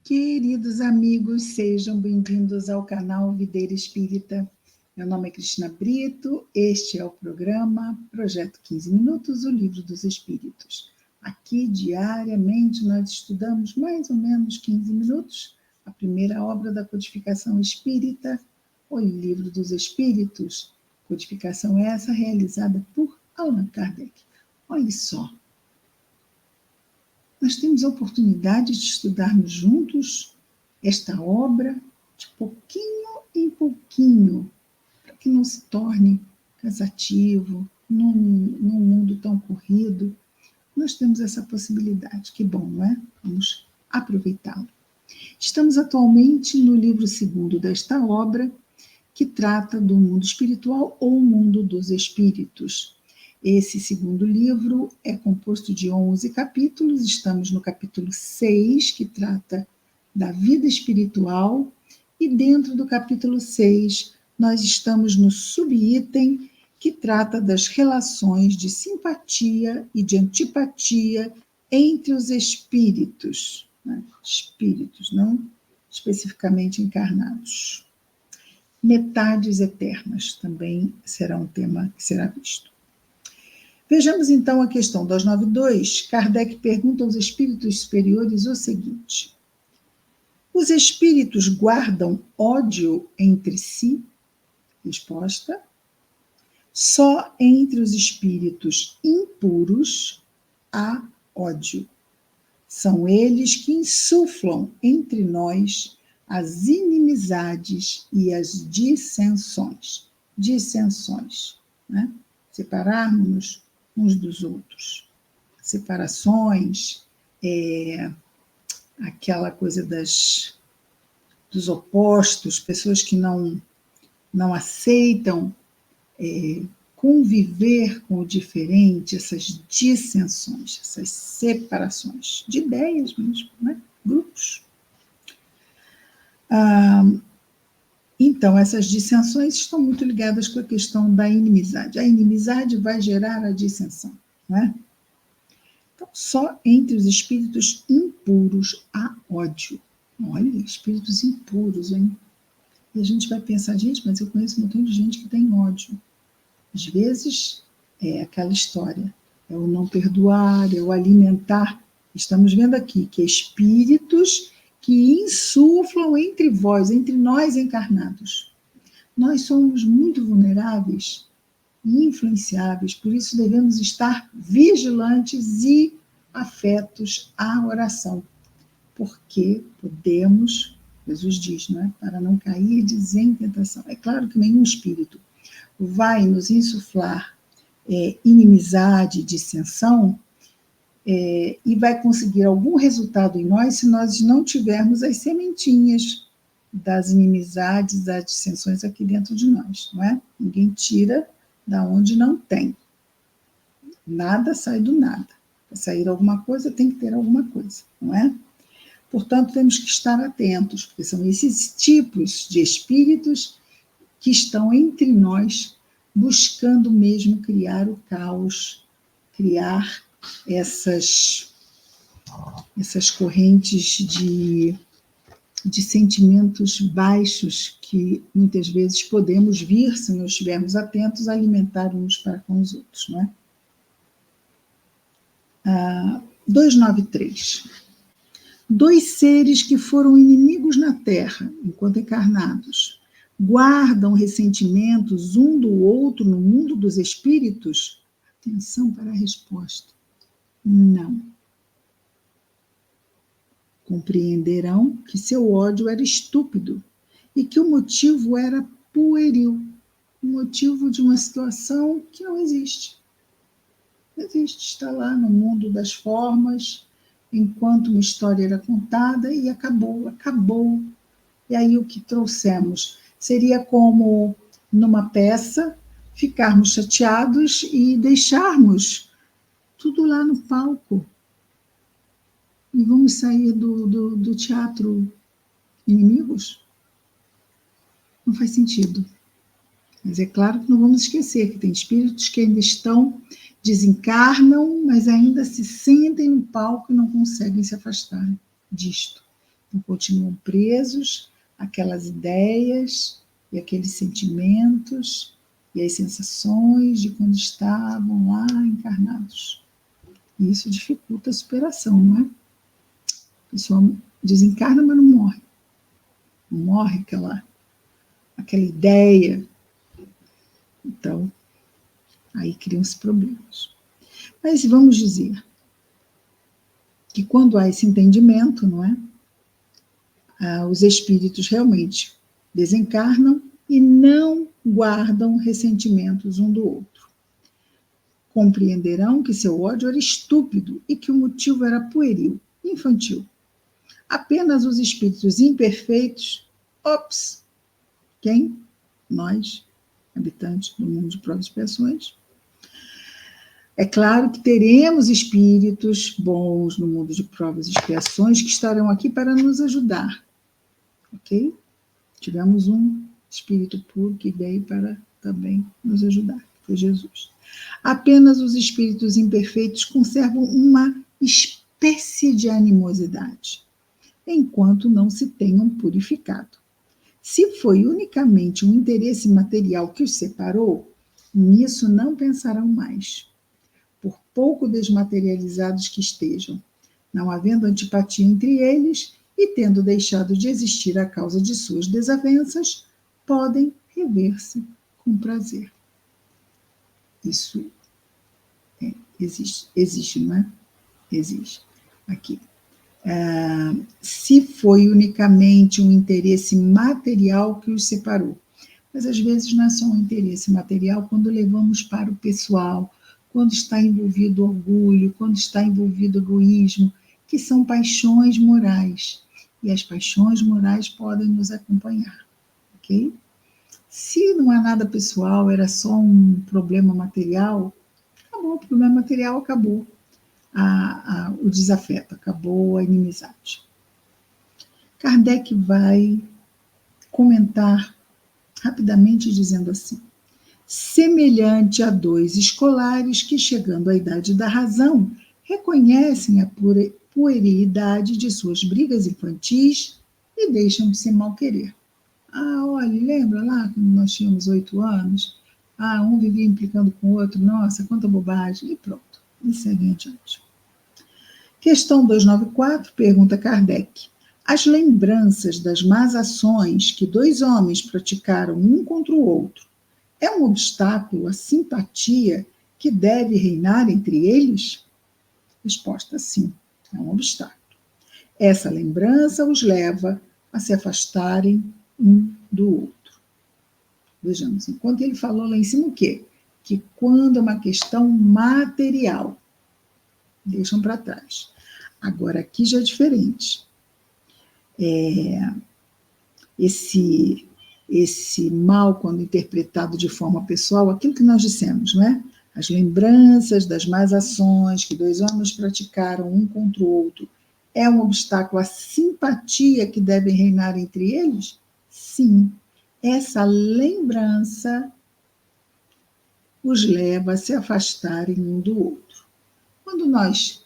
Queridos amigos, sejam bem-vindos ao canal Videira Espírita. Meu nome é Cristina Brito, este é o programa Projeto 15 Minutos, o Livro dos Espíritos. Aqui, diariamente, nós estudamos mais ou menos 15 minutos a primeira obra da codificação espírita, o Livro dos Espíritos. Codificação essa realizada por Allan Kardec. Olha só. Nós temos a oportunidade de estudarmos juntos esta obra de pouquinho em pouquinho, para que não se torne cansativo, num mundo tão corrido. Nós temos essa possibilidade, que bom, não é? Vamos aproveitá-lo. Estamos atualmente no livro 2º desta obra, que trata do mundo espiritual ou mundo dos espíritos. Esse segundo livro é composto de 11 capítulos, estamos no capítulo 6, que trata da vida espiritual, e dentro do capítulo 6, nós estamos no subitem, que trata das relações de simpatia e de antipatia entre os espíritos, né? Espíritos, não especificamente encarnados. Metades eternas também será um tema que será visto. Vejamos então a questão 292. Kardec pergunta aos espíritos superiores o seguinte: os espíritos guardam ódio entre si? Resposta: só entre os espíritos impuros há ódio. São eles que insuflam entre nós as inimizades e as dissensões. Dissensões, né? Separarmos uns dos outros. Separações, aquela coisa dos opostos, pessoas que não aceitam conviver com o diferente, essas dissensões, essas separações de ideias mesmo, né? Grupos. Então, essas dissensões estão muito ligadas com a questão da inimizade. A inimizade vai gerar a dissensão, não é? Então, só entre os espíritos impuros há ódio. Olha, espíritos impuros, hein? E a gente vai pensar, gente, mas eu conheço um montão de gente que tem ódio. Às vezes, é aquela história, é o não perdoar, é o alimentar. Estamos vendo aqui que espíritos que insuflam entre vós, entre nós encarnados. Nós somos muito vulneráveis e influenciáveis, por isso devemos estar vigilantes e afetos à oração, porque podemos, Jesus diz, não é? Para não cair em tentação. É claro que nenhum espírito vai nos insuflar inimizade, dissensão, e vai conseguir algum resultado em nós se nós não tivermos as sementinhas das inimizades, das dissensões aqui dentro de nós, não é? Ninguém tira da onde não tem. Nada sai do nada. Para sair alguma coisa, tem que ter alguma coisa, não é? Portanto, temos que estar atentos, porque são esses tipos de espíritos que estão entre nós, buscando mesmo criar o caos, criar essas correntes de sentimentos baixos que muitas vezes podemos vir, se não estivermos atentos, a alimentar uns para com os outros, não é? 293. 2 seres que foram inimigos na Terra, enquanto encarnados, guardam ressentimentos um do outro no mundo dos espíritos? Atenção para a resposta. Não. Compreenderão que seu ódio era estúpido e que o motivo era pueril, o motivo de uma situação que não existe. Não existe, está lá no mundo das formas, enquanto uma história era contada e acabou. E aí o que trouxemos seria como numa peça, ficarmos chateados e deixarmos tudo lá no palco. E vamos sair do teatro inimigos? Não faz sentido. Mas é claro que não vamos esquecer que tem espíritos que ainda desencarnam, mas ainda se sentem no palco e não conseguem se afastar disto. Então, continuam presos àquelas ideias e aqueles sentimentos e as sensações de quando estavam lá encarnados. E isso dificulta a superação, não é? A pessoa desencarna, mas não morre. Não morre aquela ideia. Então, aí criam-se problemas. Mas vamos dizer que quando há esse entendimento, não é? Os espíritos realmente desencarnam e não guardam ressentimentos um do outro. Compreenderão que seu ódio era estúpido e que o motivo era pueril, infantil. Apenas os espíritos imperfeitos, quem? Nós, habitantes do mundo de provas e expiações. É claro que teremos espíritos bons no mundo de provas e expiações que estarão aqui para nos ajudar, ok? Tivemos um espírito puro que veio para também nos ajudar, que foi Jesus. Apenas os espíritos imperfeitos conservam uma espécie de animosidade, enquanto não se tenham purificado. Se foi unicamente um interesse material que os separou, nisso não pensarão mais. Por pouco desmaterializados que estejam, não havendo antipatia entre eles e tendo deixado de existir a causa de suas desavenças, podem rever-se com prazer. Isso existe, não é? Existe. Aqui. Se foi unicamente um interesse material que os separou. Mas às vezes não é só um interesse material quando levamos para o pessoal, quando está envolvido orgulho, quando está envolvido egoísmo, que são paixões morais. E as paixões morais podem nos acompanhar, ok? Se não há nada pessoal, era só um problema material, acabou, o problema material acabou. O desafeto, acabou a inimizade. Kardec vai comentar rapidamente dizendo assim: semelhante a dois escolares que, chegando à idade da razão, reconhecem a puerilidade de suas brigas infantis e deixam de se malquerer. Olha, lembra lá quando nós tínhamos 8 anos? Um vivia implicando com o outro, nossa, quanta bobagem, e pronto, e seguem adiante. Questão 294, pergunta Kardec: as lembranças das más ações que 2 homens praticaram um contra o outro é um obstáculo à simpatia que deve reinar entre eles? Resposta: sim, é um obstáculo. Essa lembrança os leva a se afastarem um do outro. Vejamos, enquanto ele falou lá em cima o quê? Que quando é uma questão material, deixam para trás. Agora, aqui já é diferente. Esse mal, quando interpretado de forma pessoal, aquilo que nós dissemos, não é? As lembranças das más ações que 2 homens praticaram um contra o outro é um obstáculo à simpatia que deve reinar entre eles? Sim. Essa lembrança os leva a se afastarem um do outro. Quando nós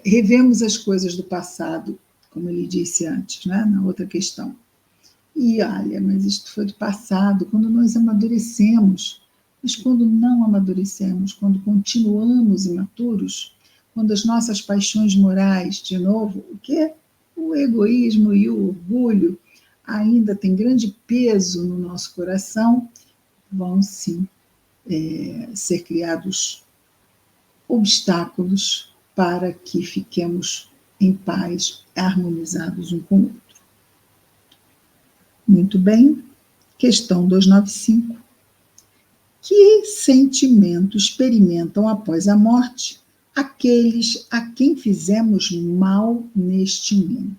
revemos as coisas do passado, como ele disse antes, né, na outra questão, e olha, mas isto foi do passado, quando nós amadurecemos, mas quando não amadurecemos, quando continuamos imaturos, quando as nossas paixões morais, de novo, o quê? O egoísmo e o orgulho ainda têm grande peso no nosso coração, vão sim ser criados obstáculos para que fiquemos em paz, harmonizados um com o outro. Muito bem. Questão 295. Que sentimento experimentam após a morte aqueles a quem fizemos mal neste mundo?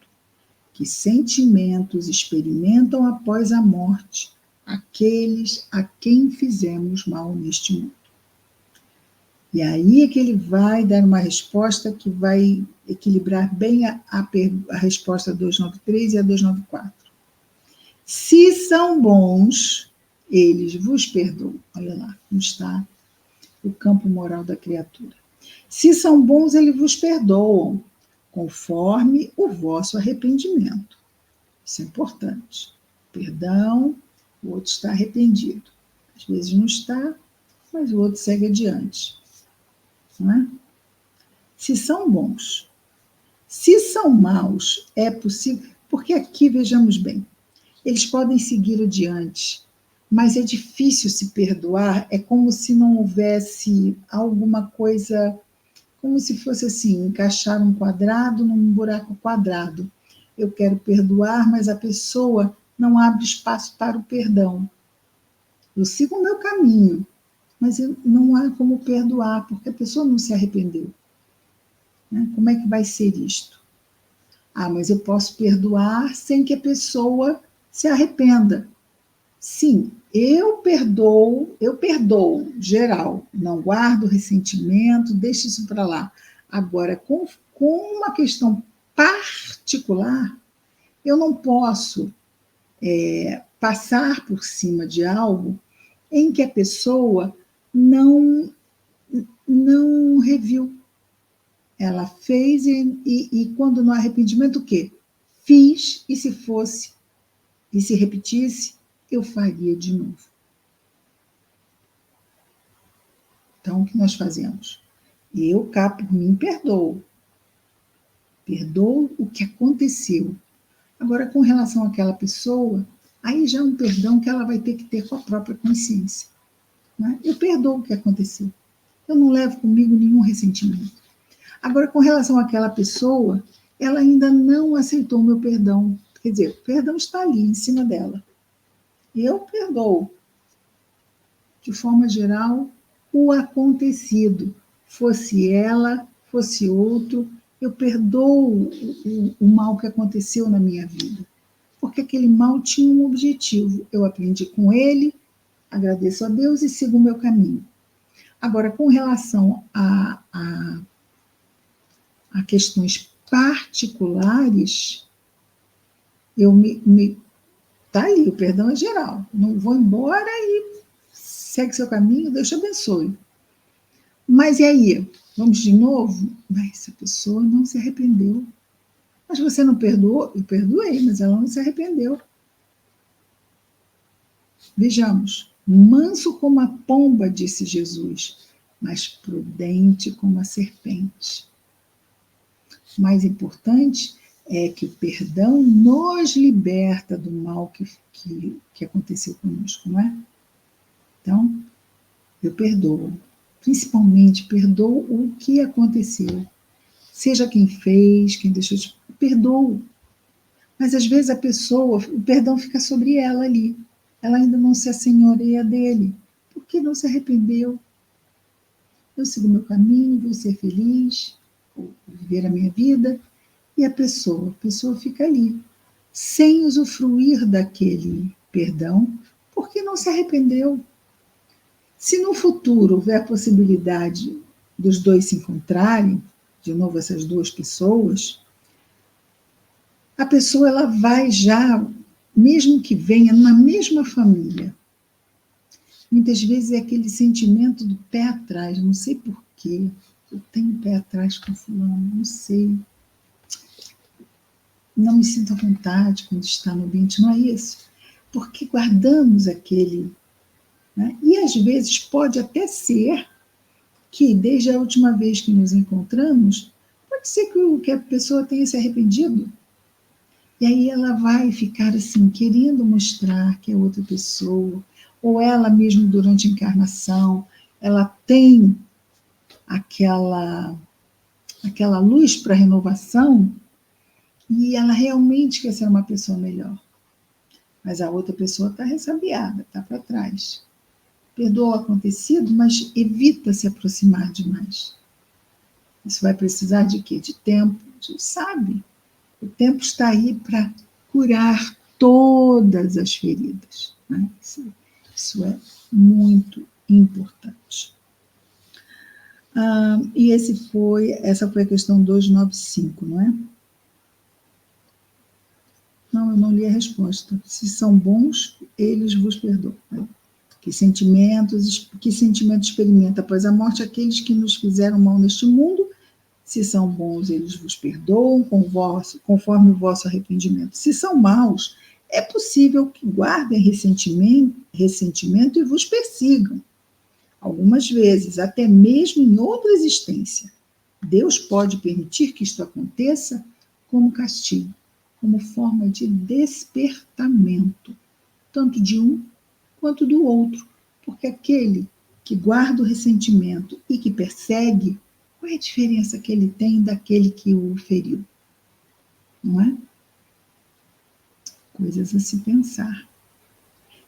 Que sentimentos experimentam após a morte aqueles a quem fizemos mal neste mundo? E aí é que ele vai dar uma resposta que vai equilibrar bem a resposta 293 e a 294. Se são bons, eles vos perdoam. Olha lá, como está o campo moral da criatura. Se são bons, eles vos perdoam. conforme o vosso arrependimento. Isso é importante. Perdão, o outro está arrependido. Às vezes não está, mas o outro segue adiante. Não é? Se são bons. Se são maus, é possível, porque aqui, vejamos bem, eles podem seguir adiante, mas é difícil se perdoar, é como se não houvesse alguma coisa, como se fosse assim, encaixar um quadrado num buraco quadrado. Eu quero perdoar, mas a pessoa não abre espaço para o perdão. Eu sigo o meu caminho, mas não há como perdoar, porque a pessoa não se arrependeu. Como é que vai ser isto? Mas eu posso perdoar sem que a pessoa se arrependa. Sim, eu perdoo, geral, não guardo ressentimento, deixo isso para lá. Agora, com uma questão particular, eu não posso passar por cima de algo em que a pessoa não reviu. Ela fez e quando no arrependimento, o quê? Fiz, e se fosse, e se repetisse, eu faria de novo. Então, o que nós fazemos? Eu, cá por mim, perdoo. Perdoo o que aconteceu. Agora, com relação àquela pessoa, aí já é um perdão que ela vai ter que ter com a própria consciência. Né? Eu perdoo o que aconteceu. Eu não levo comigo nenhum ressentimento. Agora, com relação àquela pessoa, ela ainda não aceitou o meu perdão. Quer dizer, o perdão está ali, em cima dela. Eu perdoo. De forma geral, o acontecido. Fosse ela, fosse outro, eu perdoo o mal que aconteceu na minha vida. Porque aquele mal tinha um objetivo. Eu aprendi com ele, agradeço a Deus e sigo o meu caminho. Agora, com relação a questões particulares, eu tá ali, o perdão é geral. Não vou embora e segue seu caminho, Deus te abençoe. Mas e aí? Vamos de novo? Mas essa pessoa não se arrependeu. Mas você não perdoou? Eu perdoei, mas ela não se arrependeu. Vejamos. Manso como a pomba, disse Jesus, mas prudente como a serpente. O mais importante é que o perdão nos liberta do mal que aconteceu conosco, não é? Então, eu perdoo. Principalmente, perdoo o que aconteceu. Seja quem fez, quem deixou de... Perdoo. Mas, às vezes, a pessoa, o perdão fica sobre ela ali. Ela ainda não se assenhoreia dele. Porque não se arrependeu. Eu sigo meu caminho, vou ser feliz, vou viver a minha vida. E a pessoa fica ali, sem usufruir daquele perdão, porque não se arrependeu. Se no futuro houver a possibilidade dos dois se encontrarem, de novo essas duas pessoas, a pessoa ela vai já, mesmo que venha na mesma família, muitas vezes é aquele sentimento do pé atrás, não sei porquê, eu tenho pé atrás com fulano, não sei. Não me sinto à vontade quando está no ambiente, não é isso? Porque guardamos aquele... Né? E às vezes pode até ser que desde a última vez que nos encontramos, pode ser que a pessoa tenha se arrependido. E aí ela vai ficar assim, querendo mostrar que é outra pessoa, ou ela mesmo durante a encarnação, ela tem aquela luz para renovação, e ela realmente quer ser uma pessoa melhor. Mas a outra pessoa está ressabiada, está para trás. Perdoa o acontecido, mas evita se aproximar demais. Isso vai precisar de quê? De tempo. A gente sabe. O tempo está aí para curar todas as feridas. Né? Isso é muito importante. E essa foi a questão 295, não é? Não, eu não li a resposta. Se são bons, eles vos perdoam. Que sentimento experimenta após a morte aqueles que nos fizeram mal neste mundo, Se são bons, eles vos perdoam conforme o vosso arrependimento. Se são maus, é possível que guardem ressentimento e vos persigam. Algumas vezes, até mesmo em outra existência. Deus pode permitir que isto aconteça como castigo, como forma de despertamento, tanto de um quanto do outro. Porque aquele que guarda o ressentimento e que persegue, qual é a diferença que ele tem daquele que o feriu? Não é? Coisas a se pensar.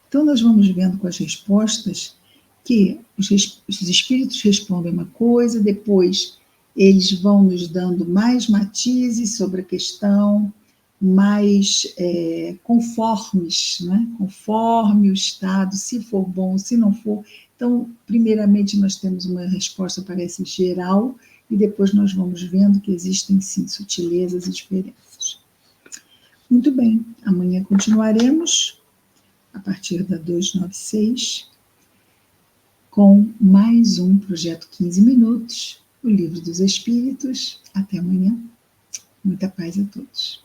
Então, nós vamos vendo com as respostas que os espíritos respondem uma coisa, depois eles vão nos dando mais matizes sobre a questão, mais conformes, né? Conforme o estado, se for bom, se não for. Então, primeiramente, nós temos uma resposta, parece geral, e depois nós vamos vendo que existem, sim, sutilezas e diferenças. Muito bem, amanhã continuaremos, a partir da 296, com mais um Projeto 15 Minutos, o Livro dos Espíritos. Até amanhã. Muita paz a todos.